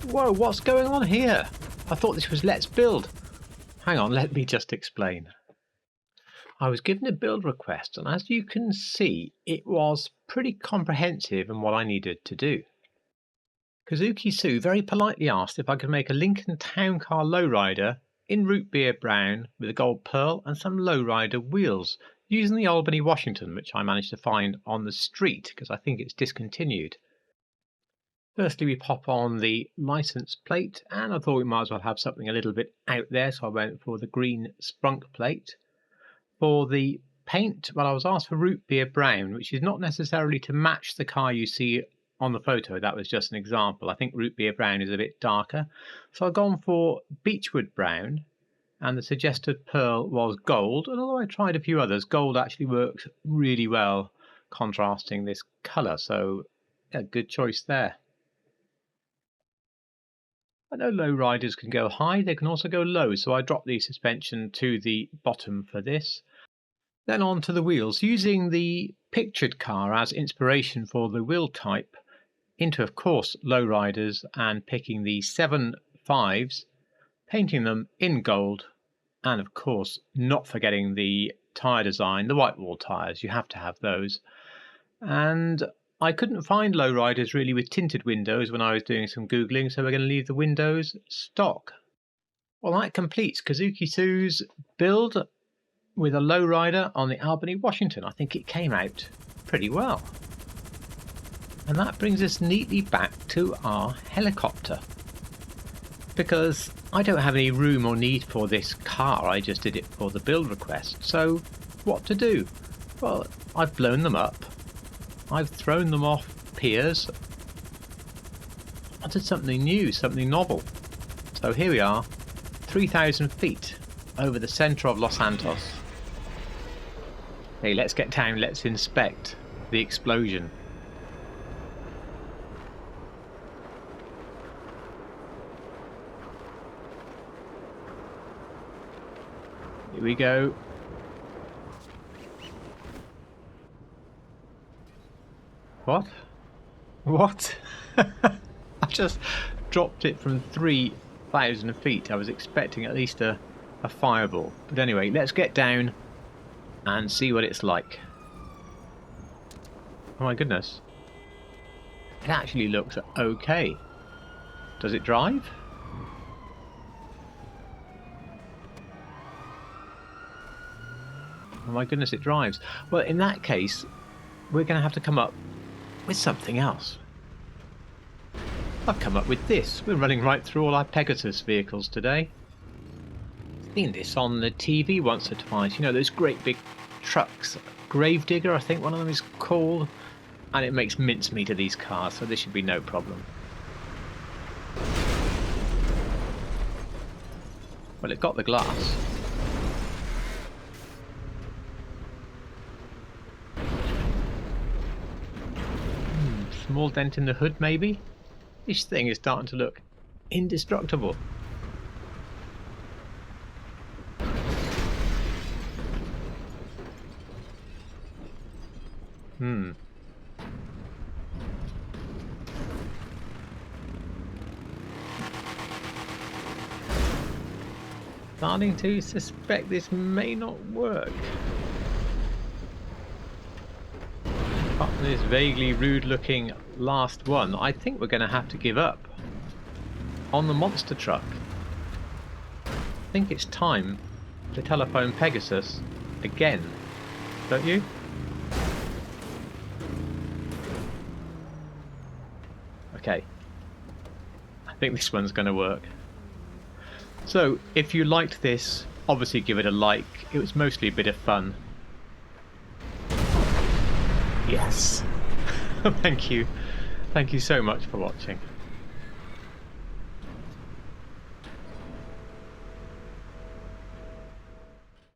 Whoa, what's going on here? I thought this was Let's Build. Hang on, let me just explain. I was given a build request, and as you can see, it was pretty comprehensive in what I needed to do. Kazuki Sue very politely asked if I could make a Lincoln Town Car Lowrider in root beer brown with a gold pearl and some Lowrider wheels using the Albany Washington, which I managed to find on the street because I think it's discontinued. Firstly, we pop on the license plate, and I thought we might as well have something a little bit out there, so I went for the green sprunk plate. For the paint, well, I was asked for root beer brown, which is not necessarily to match the car you see on the photo. That was just an example. I think root beer brown is a bit darker. So I've gone for beechwood brown, and the suggested pearl was gold. And although I tried a few others, gold actually works really well contrasting this colour. So a good choice there. I know low riders can go high, they can also go low, so I dropped the suspension to the bottom for this. Then on to the wheels, using the pictured car as inspiration for the wheel type into, of course, low riders, and picking the 7.5s, painting them in gold, and of course not forgetting the tyre design, the white wall tyres, you have to have those. And I couldn't find lowriders really with tinted windows when I was doing some Googling, so we're going to leave the windows stock. Well, that completes Kazuki Sue's build with a lowrider on the Albany Washington. I think it came out pretty well. And that brings us neatly back to our helicopter. Because I don't have any room or need for this car, I just did it for the build request. So what to do? Well, I've blown them up. I've thrown them off piers. I did something new, something novel. So here we are, 3,000 feet over the centre of Los Santos. Hey, let's get down, let's inspect the explosion. Here we go. What? I just dropped it from 3,000 feet. I was expecting at least a fireball. But anyway, let's get down and see what it's like. Oh my goodness. It actually looks okay. Does it drive? Oh my goodness, it drives. Well, in that case, we're going to have to come up with something else. I've come up with this. We're running right through all our Pegasus vehicles today. I've seen this on the TV once or twice. You know, those great big trucks. Gravedigger, I think one of them is called. And it makes mincemeat of these cars, so this should be no problem. Well, it got the glass. Small dent in the hood, maybe? This thing is starting to look indestructible. Starting to suspect this may not work. Apart from this vaguely rude looking last one, I think we're going to have to give up on the monster truck. I think it's time to telephone Pegasus again, don't you? Okay, I think this one's going to work. So if you liked this, obviously give it a like. It was mostly a bit of fun. Yes. Thank you. Thank you so much for watching.